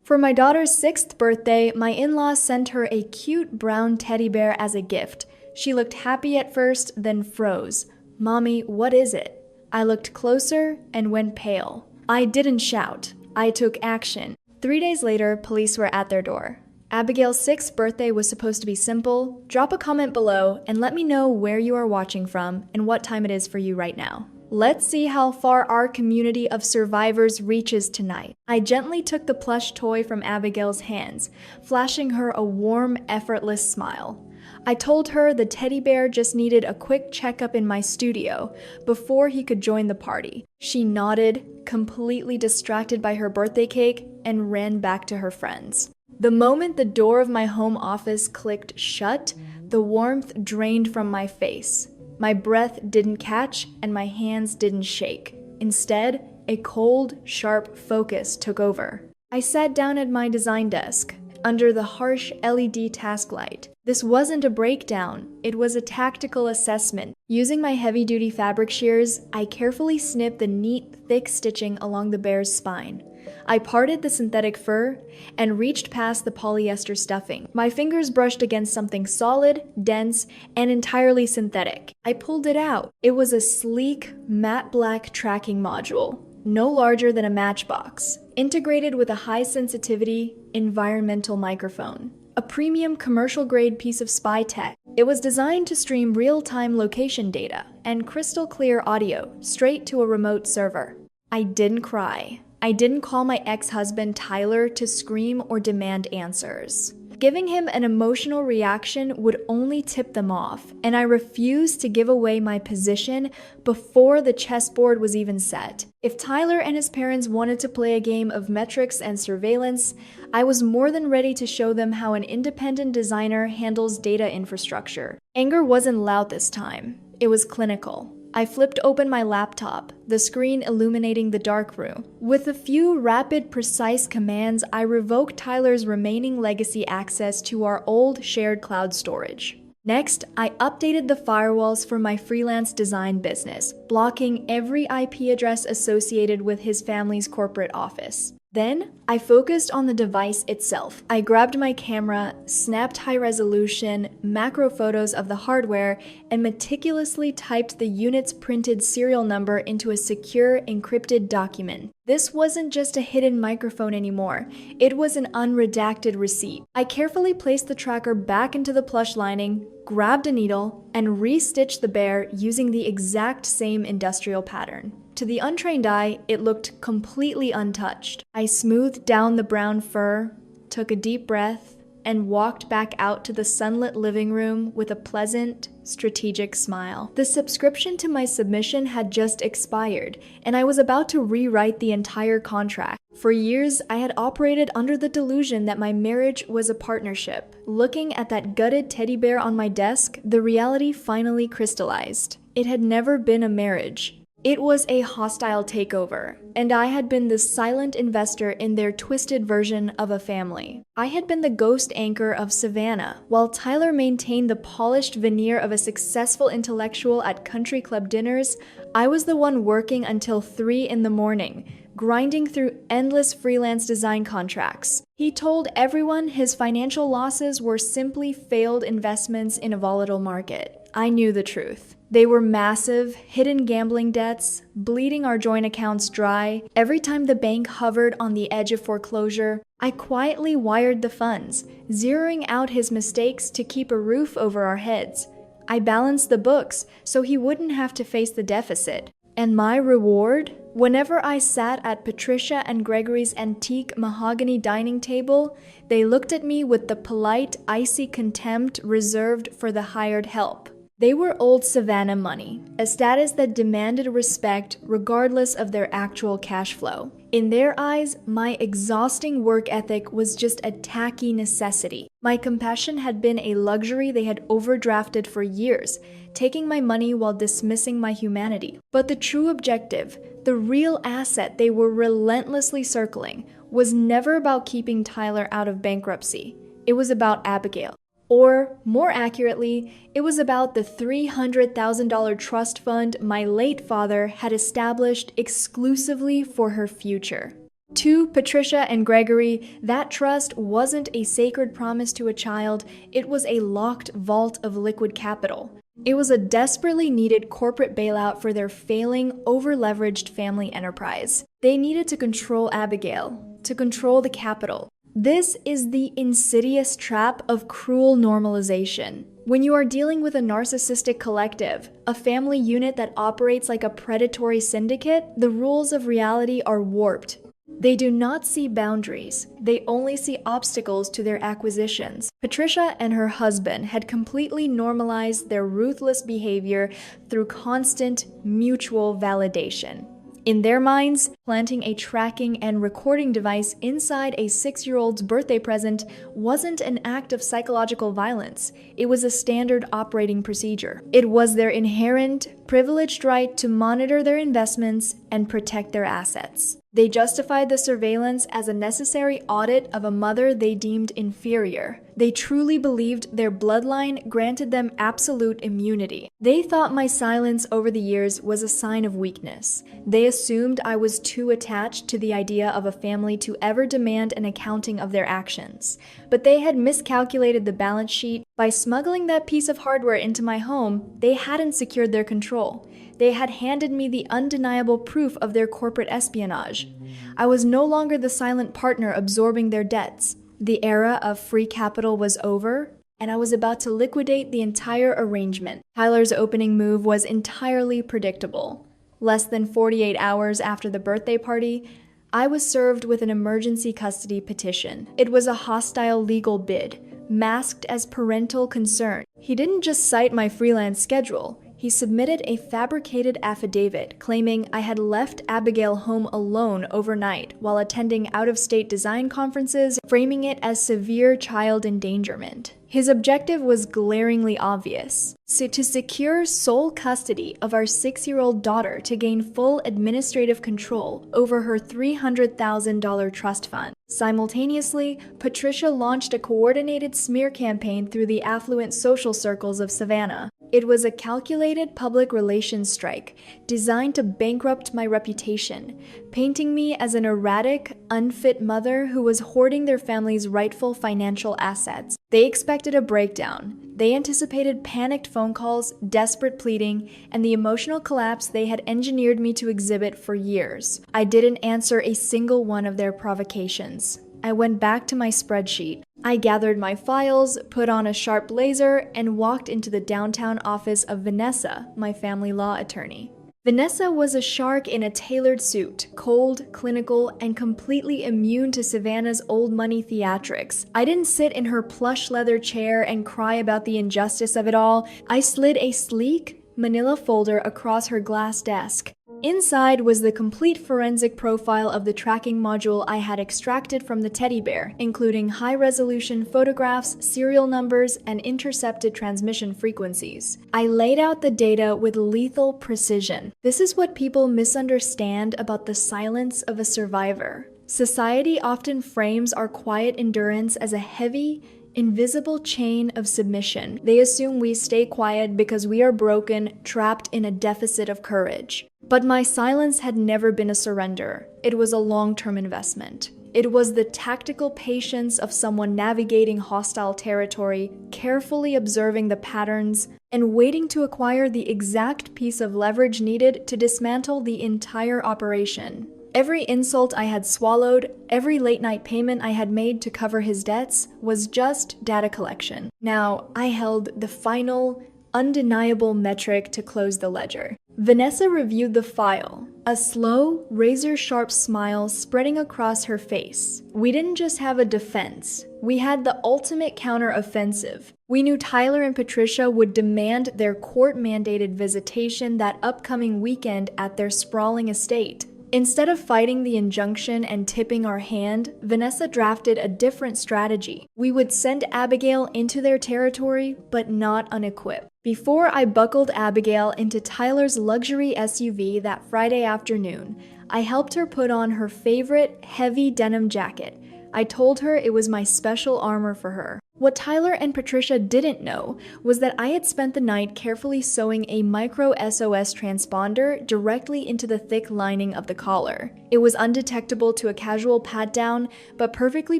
For my daughter's 6th birthday, my in-laws sent her a cute brown teddy bear as a gift. She looked happy at first, then froze. "Mommy, what is it?" I looked closer and went pale. I didn't shout. I took action. 3 days later, police were at their door. Abigail's 6th birthday was supposed to be simple. Drop a comment below and let me know where you are watching from and what time it is for you right now. Let's see how far our community of survivors reaches tonight. I gently took the plush toy from Abigail's hands, flashing her a warm, effortless smile. I told her the teddy bear just needed a quick checkup in my studio before he could join the party. She nodded, completely distracted by her birthday cake, and ran back to her friends. The moment the door of my home office clicked shut, the warmth drained from my face. My breath didn't catch and my hands didn't shake. Instead, a cold, sharp focus took over. I sat down at my design desk, under the harsh LED task light. This wasn't a breakdown, it was a tactical assessment. Using my heavy-duty fabric shears, I carefully snipped the neat, thick stitching along the bear's spine. I parted the synthetic fur and reached past the polyester stuffing. My fingers brushed against something solid, dense, and entirely synthetic. I pulled it out. It was a sleek, matte black tracking module, no larger than a matchbox, integrated with a high-sensitivity environmental microphone. A premium commercial-grade piece of spy tech. It was designed to stream real-time location data and crystal-clear audio straight to a remote server. I didn't cry. I didn't call my ex-husband Tyler to scream or demand answers. Giving him an emotional reaction would only tip them off, and I refused to give away my position before the chessboard was even set. If Tyler and his parents wanted to play a game of metrics and surveillance, I was more than ready to show them how an independent designer handles data infrastructure. Anger wasn't loud this time. It was clinical. I flipped open my laptop, the screen illuminating the dark room. With a few rapid, precise commands, I revoked Tyler's remaining legacy access to our old shared cloud storage. Next, I updated the firewalls for my freelance design business, blocking every IP address associated with his family's corporate office. Then, I focused on the device itself. I grabbed my camera, snapped high-resolution, macro photos of the hardware, and meticulously typed the unit's printed serial number into a secure, encrypted document. This wasn't just a hidden microphone anymore. It was an unredacted receipt. I carefully placed the tracker back into the plush lining, grabbed a needle, and restitched the bear using the exact same industrial pattern. To the untrained eye, it looked completely untouched. I smoothed down the brown fur, took a deep breath, and walked back out to the sunlit living room with a pleasant, strategic smile. The subscription to my submission had just expired, and I was about to rewrite the entire contract. For years, I had operated under the delusion that my marriage was a partnership. Looking at that gutted teddy bear on my desk, the reality finally crystallized. It had never been a marriage. It was a hostile takeover, and I had been the silent investor in their twisted version of a family. I had been the ghost anchor of Savannah, while Tyler maintained the polished veneer of a successful intellectual at country club dinners. I was the one working until 3 in the morning, grinding through endless freelance design contracts. He told everyone his financial losses were simply failed investments in a volatile market. I knew the truth. They were massive, hidden gambling debts, bleeding our joint accounts dry. Every time the bank hovered on the edge of foreclosure, I quietly wired the funds, zeroing out his mistakes to keep a roof over our heads. I balanced the books so he wouldn't have to face the deficit. And my reward? Whenever I sat at Patricia and Gregory's antique mahogany dining table, they looked at me with the polite, icy contempt reserved for the hired help. They were old Savannah money, a status that demanded respect regardless of their actual cash flow. In their eyes, my exhausting work ethic was just a tacky necessity. My compassion had been a luxury they had overdrafted for years, taking my money while dismissing my humanity. But the true objective, the real asset they were relentlessly circling, was never about keeping Tyler out of bankruptcy. It was about Abigail. Or, more accurately, it was about the $300,000 trust fund my late father had established exclusively for her future. To Patricia and Gregory, that trust wasn't a sacred promise to a child, it was a locked vault of liquid capital. It was a desperately needed corporate bailout for their failing, over-leveraged family enterprise. They needed to control Abigail, to control the capital. This is the insidious trap of cruel normalization. When you are dealing with a narcissistic collective, a family unit that operates like a predatory syndicate, the rules of reality are warped. They do not see boundaries, they only see obstacles to their acquisitions. Patricia and her husband had completely normalized their ruthless behavior through constant mutual validation. In their minds, planting a tracking and recording device inside a 6-year-old's birthday present wasn't an act of psychological violence. It was a standard operating procedure. It was their inherent, privileged right to monitor their investments and protect their assets. They justified the surveillance as a necessary audit of a mother they deemed inferior. They truly believed their bloodline granted them absolute immunity. They thought my silence over the years was a sign of weakness. They assumed I was too attached to the idea of a family to ever demand an accounting of their actions. But they had miscalculated the balance sheet. By smuggling that piece of hardware into my home, they hadn't secured their control. They had handed me the undeniable proof of their corporate espionage. I was no longer the silent partner absorbing their debts. The era of free capital was over, and I was about to liquidate the entire arrangement. Tyler's opening move was entirely predictable. Less than 48 hours after the birthday party, I was served with an emergency custody petition. It was a hostile legal bid, masked as parental concern. He didn't just cite my freelance schedule. He submitted a fabricated affidavit claiming I had left Abigail home alone overnight while attending out-of-state design conferences, framing it as severe child endangerment. His objective was glaringly obvious: to secure sole custody of our 6-year-old daughter to gain full administrative control over her $300,000 trust fund. Simultaneously, Patricia launched a coordinated smear campaign through the affluent social circles of Savannah. It was a calculated public relations strike designed to bankrupt my reputation, painting me as an erratic, unfit mother who was hoarding their family's rightful financial assets. They expected a breakdown. They anticipated panicked phone calls, desperate pleading, and the emotional collapse they had engineered me to exhibit for years. I didn't answer a single one of their provocations. I went back to my spreadsheet. I gathered my files, put on a sharp blazer, and walked into the downtown office of Vanessa, my family law attorney. Vanessa was a shark in a tailored suit, cold, clinical, and completely immune to Savannah's old money theatrics. I didn't sit in her plush leather chair and cry about the injustice of it all. I slid a sleek, manila folder across her glass desk. Inside was the complete forensic profile of the tracking module I had extracted from the teddy bear, including high-resolution photographs, serial numbers, and intercepted transmission frequencies. I laid out the data with lethal precision. This is what people misunderstand about the silence of a survivor. Society often frames our quiet endurance as a heavy, invisible chain of submission. They assume we stay quiet because we are broken, trapped in a deficit of courage. But my silence had never been a surrender. It was a long-term investment. It was the tactical patience of someone navigating hostile territory, carefully observing the patterns, and waiting to acquire the exact piece of leverage needed to dismantle the entire operation. Every insult I had swallowed, every late-night payment I had made to cover his debts was just data collection. Now, I held the final, undeniable metric to close the ledger. Vanessa reviewed the file, a slow, razor-sharp smile spreading across her face. We didn't just have a defense. We had the ultimate counter-offensive. We knew Tyler and Patricia would demand their court-mandated visitation that upcoming weekend at their sprawling estate. Instead of fighting the injunction and tipping our hand, Vanessa drafted a different strategy. We would send Abigail into their territory, but not unequipped. Before I buckled Abigail into Tyler's luxury SUV that Friday afternoon, I helped her put on her favorite heavy denim jacket. I told her it was my special armor for her. What Tyler and Patricia didn't know was that I had spent the night carefully sewing a micro SOS transponder directly into the thick lining of the collar. It was undetectable to a casual pat-down, but perfectly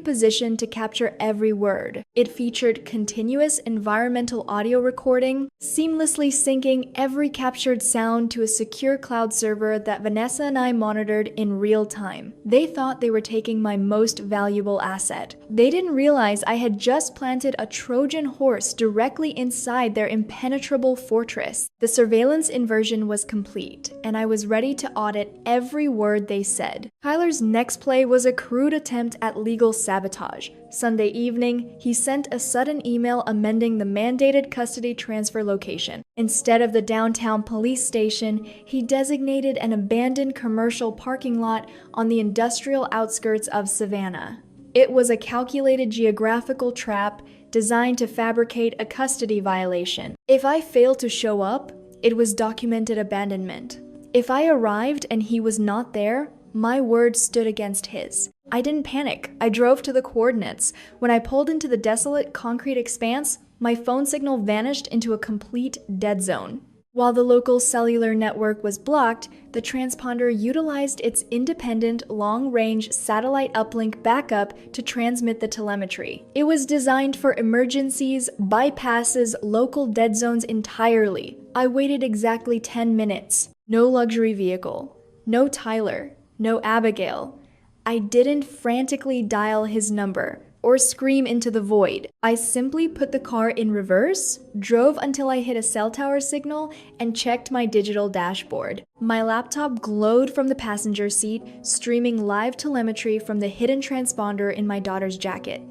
positioned to capture every word. It featured continuous environmental audio recording, seamlessly syncing every captured sound to a secure cloud server that Vanessa and I monitored in real time. They thought they were taking my most valuable asset. They didn't realize I had just planted a Trojan horse directly inside their impenetrable fortress. The surveillance inversion was complete, and I was ready to audit every word they said. Tyler's next play was a crude attempt at legal sabotage. Sunday evening, he sent a sudden email amending the mandated custody transfer location. Instead of the downtown police station, he designated an abandoned commercial parking lot on the industrial outskirts of Savannah. It was a calculated geographical trap designed to fabricate a custody violation. If I failed to show up, it was documented abandonment. If I arrived and he was not there, my word stood against his. I didn't panic. I drove to the coordinates. When I pulled into the desolate concrete expanse, my phone signal vanished into a complete dead zone. While the local cellular network was blocked, the transponder utilized its independent long-range satellite uplink backup to transmit the telemetry. It was designed for emergencies, bypasses local dead zones entirely. I waited exactly 10 minutes. No luxury vehicle. No Tyler. No Abigail. I didn't frantically dial his number or scream into the void. I simply put the car in reverse, drove until I hit a cell tower signal, and checked my digital dashboard. My laptop glowed from the passenger seat, streaming live telemetry from the hidden transponder in my daughter's jacket.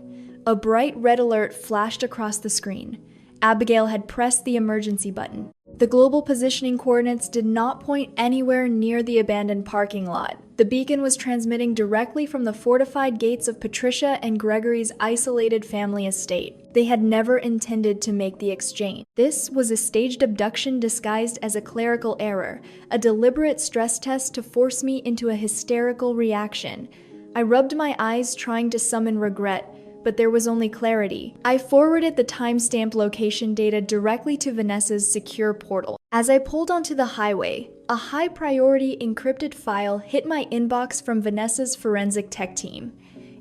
A bright red alert flashed across the screen. Abigail had pressed the emergency button. The global positioning coordinates did not point anywhere near the abandoned parking lot. The beacon was transmitting directly from the fortified gates of Patricia and Gregory's isolated family estate. They had never intended to make the exchange. This was a staged abduction disguised as a clerical error, a deliberate stress test to force me into a hysterical reaction. I rubbed my eyes trying to summon regret, but there was only clarity. I forwarded the timestamp location data directly to Vanessa's secure portal. As I pulled onto the highway, a high-priority encrypted file hit my inbox from Vanessa's forensic tech team.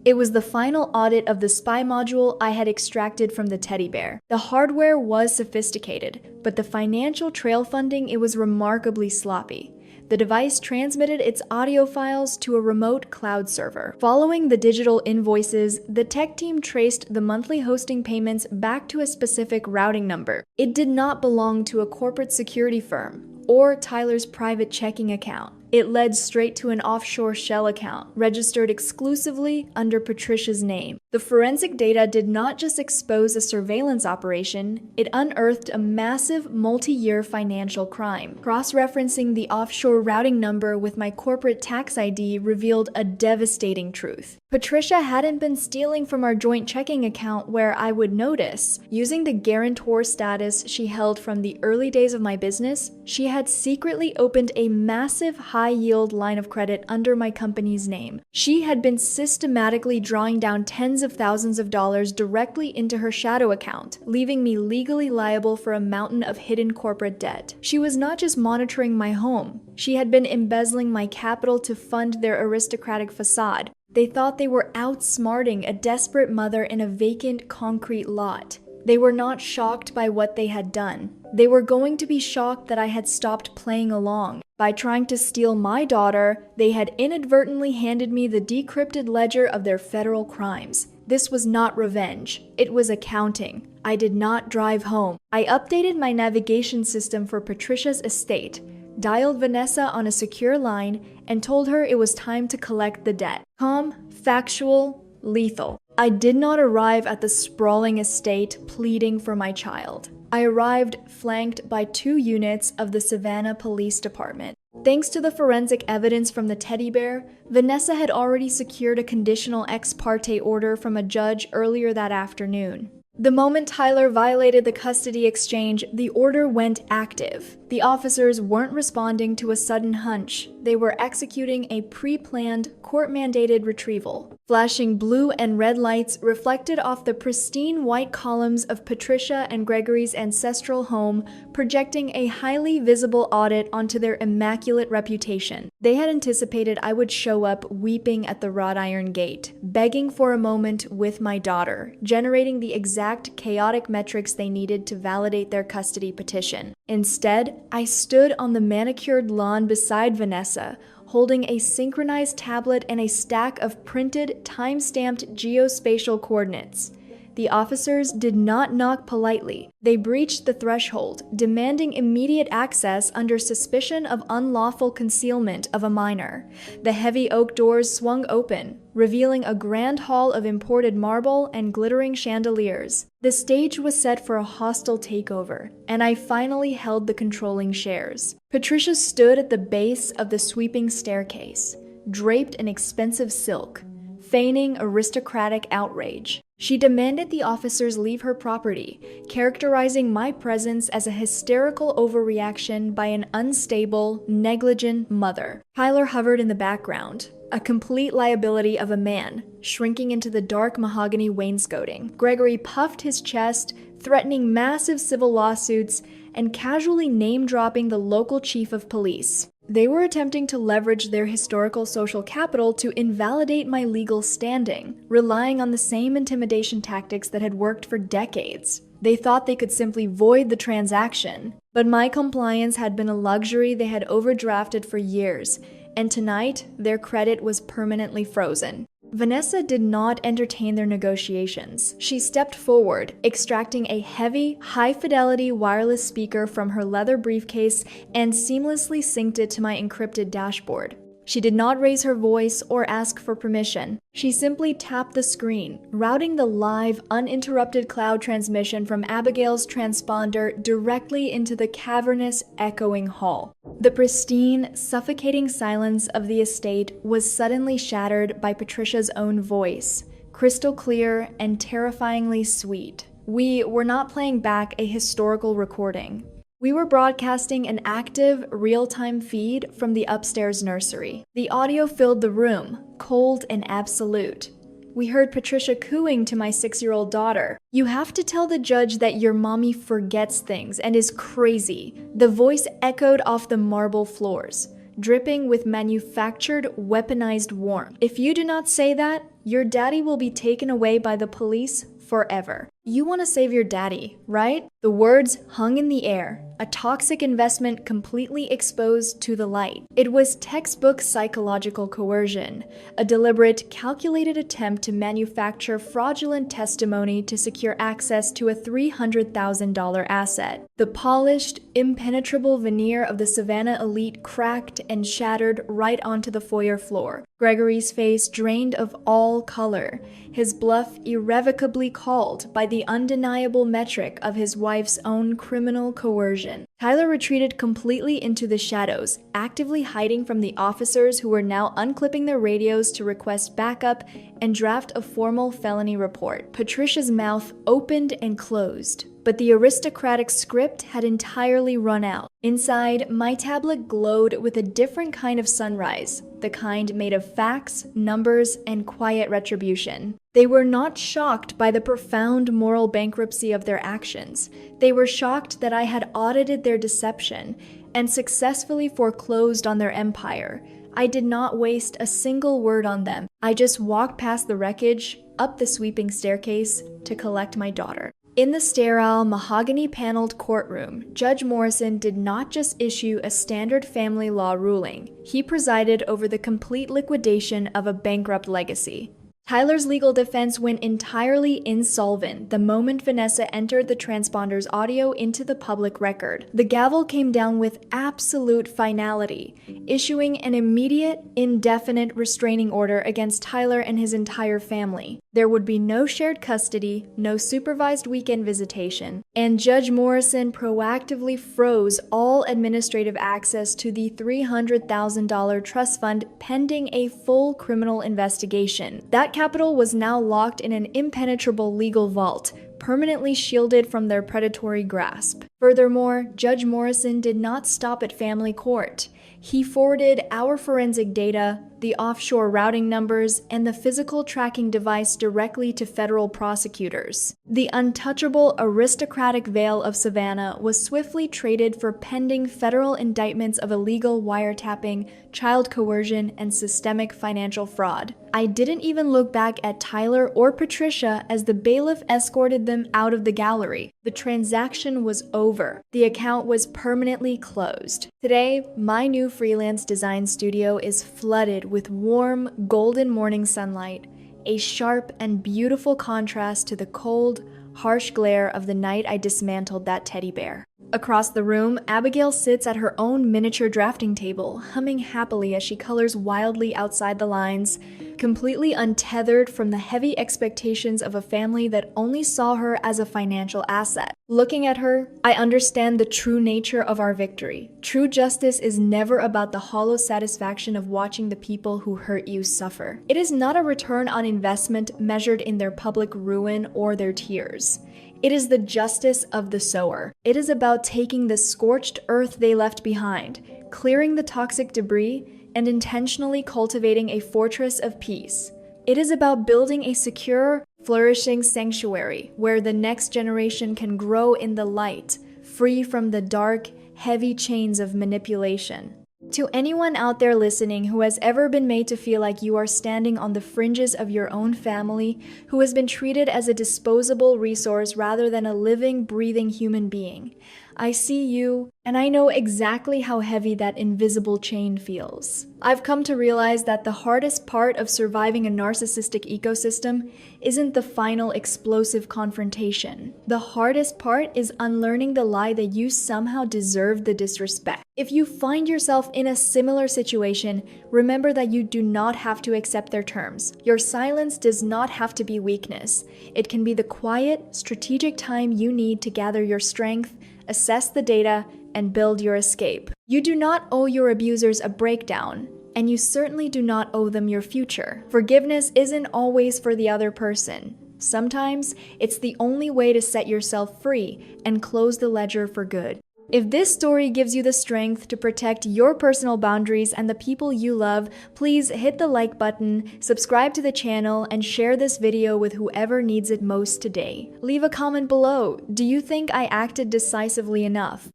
It was the final audit of the spy module I had extracted from the teddy bear. The hardware was sophisticated, but the financial trail funding, it was remarkably sloppy. The device transmitted its audio files to a remote cloud server. Following the digital invoices, the tech team traced the monthly hosting payments back to a specific routing number. It did not belong to a corporate security firm or Tyler's private checking account. It led straight to an offshore shell account, registered exclusively under Patricia's name. The forensic data did not just expose a surveillance operation, it unearthed a massive multi-year financial crime. Cross-referencing the offshore routing number with my corporate tax ID revealed a devastating truth. Patricia hadn't been stealing from our joint checking account where I would notice. Using the guarantor status she held from the early days of my business, she had secretly opened a massive high-yield line of credit under my company's name. She had been systematically drawing down tens of thousands of dollars directly into her shadow account, leaving me legally liable for a mountain of hidden corporate debt. She was not just monitoring my home, she had been embezzling my capital to fund their aristocratic facade. They thought they were outsmarting a desperate mother in a vacant concrete lot. They were not shocked by what they had done. They were going to be shocked that I had stopped playing along. By trying to steal my daughter, they had inadvertently handed me the decrypted ledger of their federal crimes. This was not revenge. It was accounting. I did not drive home. I updated my navigation system for Patricia's estate, dialed Vanessa on a secure line, and told her it was time to collect the debt. Calm, factual, lethal. I did not arrive at the sprawling estate pleading for my child. I arrived flanked by 2 units of the Savannah Police Department. Thanks to the forensic evidence from the teddy bear, Vanessa had already secured a conditional ex parte order from a judge earlier that afternoon. The moment Tyler violated the custody exchange, the order went active. The officers weren't responding to a sudden hunch. They were executing a pre-planned, court-mandated retrieval. Flashing blue and red lights reflected off the pristine white columns of Patricia and Gregory's ancestral home, projecting a highly visible audit onto their immaculate reputation. They had anticipated I would show up weeping at the wrought iron gate, begging for a moment with my daughter, generating the exact chaotic metrics they needed to validate their custody petition. Instead, I stood on the manicured lawn beside Vanessa, holding a synchronized tablet and a stack of printed, time-stamped geospatial coordinates. The officers did not knock politely. They breached the threshold, demanding immediate access under suspicion of unlawful concealment of a minor. The heavy oak doors swung open, revealing a grand hall of imported marble and glittering chandeliers. The stage was set for a hostile takeover, and I finally held the controlling shares. Patricia stood at the base of the sweeping staircase, draped in expensive silk, feigning aristocratic outrage. She demanded the officers leave her property, characterizing my presence as a hysterical overreaction by an unstable, negligent mother. Tyler hovered in the background, a complete liability of a man, shrinking into the dark mahogany wainscoting. Gregory puffed his chest, threatening massive civil lawsuits and casually name-dropping the local chief of police. They were attempting to leverage their historical social capital to invalidate my legal standing, relying on the same intimidation tactics that had worked for decades. They thought they could simply void the transaction, but my compliance had been a luxury they had overdrafted for years, and tonight their credit was permanently frozen. Vanessa did not entertain their negotiations. She stepped forward, extracting a heavy, high-fidelity wireless speaker from her leather briefcase and seamlessly synced it to my encrypted dashboard. She did not raise her voice or ask for permission. She simply tapped the screen, routing the live, uninterrupted cloud transmission from Abigail's transponder directly into the cavernous, echoing hall. The pristine, suffocating silence of the estate was suddenly shattered by Patricia's own voice, crystal clear and terrifyingly sweet. We were not playing back a historical recording. We were broadcasting an active, real-time feed from the upstairs nursery. The audio filled the room, cold and absolute. We heard Patricia cooing to my 6-year-old daughter. "You have to tell the judge that your mommy forgets things and is crazy." The voice echoed off the marble floors, dripping with manufactured, weaponized warmth. "If you do not say that, your daddy will be taken away by the police forever." You want to save your daddy, right? The words hung in the air, a toxic investment completely exposed to the light. It was textbook psychological coercion, a deliberate, calculated attempt to manufacture fraudulent testimony to secure access to a $300,000 asset. The polished, impenetrable veneer of the Savannah elite cracked and shattered right onto the foyer floor. Gregory's face drained of all color, his bluff irrevocably called by the undeniable metric of his wife's own criminal coercion. Tyler retreated completely into the shadows, actively hiding from the officers who were now unclipping their radios to request backup and draft a formal felony report. Patricia's mouth opened and closed, but the aristocratic script had entirely run out. Inside, my tablet glowed with a different kind of sunrise, the kind made of facts, numbers, and quiet retribution. They were not shocked by the profound moral bankruptcy of their actions. They were shocked that I had audited their deception and successfully foreclosed on their empire. I did not waste a single word on them. I just walked past the wreckage, up the sweeping staircase, to collect my daughter. In the sterile, mahogany-paneled courtroom, Judge Morrison did not just issue a standard family law ruling. He presided over the complete liquidation of a bankrupt legacy. Tyler's legal defense went entirely insolvent the moment Vanessa entered the transponder's audio into the public record. The gavel came down with absolute finality, issuing an immediate, indefinite restraining order against Tyler and his entire family. There would be no shared custody, no supervised weekend visitation, and Judge Morrison proactively froze all administrative access to the $300,000 trust fund pending a full criminal investigation. That capital was now locked in an impenetrable legal vault, permanently shielded from their predatory grasp. Furthermore, Judge Morrison did not stop at family court. He forwarded our forensic data, the offshore routing numbers, and the physical tracking device directly to federal prosecutors. The untouchable aristocratic Vale of Savannah was swiftly traded for pending federal indictments of illegal wiretapping, child coercion, and systemic financial fraud. I didn't even look back at Tyler or Patricia as the bailiff escorted them out of the gallery. The transaction was over. The account was permanently closed. Today, my new freelance design studio is flooded with warm, golden morning sunlight, a sharp and beautiful contrast to the cold, harsh glare of the night I dismantled that teddy bear. Across the room, Abigail sits at her own miniature drafting table, humming happily as she colors wildly outside the lines, completely untethered from the heavy expectations of a family that only saw her as a financial asset. Looking at her, I understand the true nature of our victory. True justice is never about the hollow satisfaction of watching the people who hurt you suffer. It is not a return on investment measured in their public ruin or their tears. It is the justice of the sower. It is about taking the scorched earth they left behind, clearing the toxic debris, and intentionally cultivating a fortress of peace. It is about building a secure, flourishing sanctuary where the next generation can grow in the light, free from the dark, heavy chains of manipulation. To anyone out there listening who has ever been made to feel like you are standing on the fringes of your own family, who has been treated as a disposable resource rather than a living, breathing human being, I see you, and I know exactly how heavy that invisible chain feels. I've come to realize that the hardest part of surviving a narcissistic ecosystem isn't the final explosive confrontation. The hardest part is unlearning the lie that you somehow deserve the disrespect. If you find yourself in a similar situation, remember that you do not have to accept their terms. Your silence does not have to be weakness. It can be the quiet, strategic time you need to gather your strength, assess the data, and build your escape. You do not owe your abusers a breakdown, and you certainly do not owe them your future. Forgiveness isn't always for the other person. Sometimes it's the only way to set yourself free and close the ledger for good. If this story gives you the strength to protect your personal boundaries and the people you love, please hit the like button, subscribe to the channel, and share this video with whoever needs it most today. Leave a comment below. Do you think I acted decisively enough?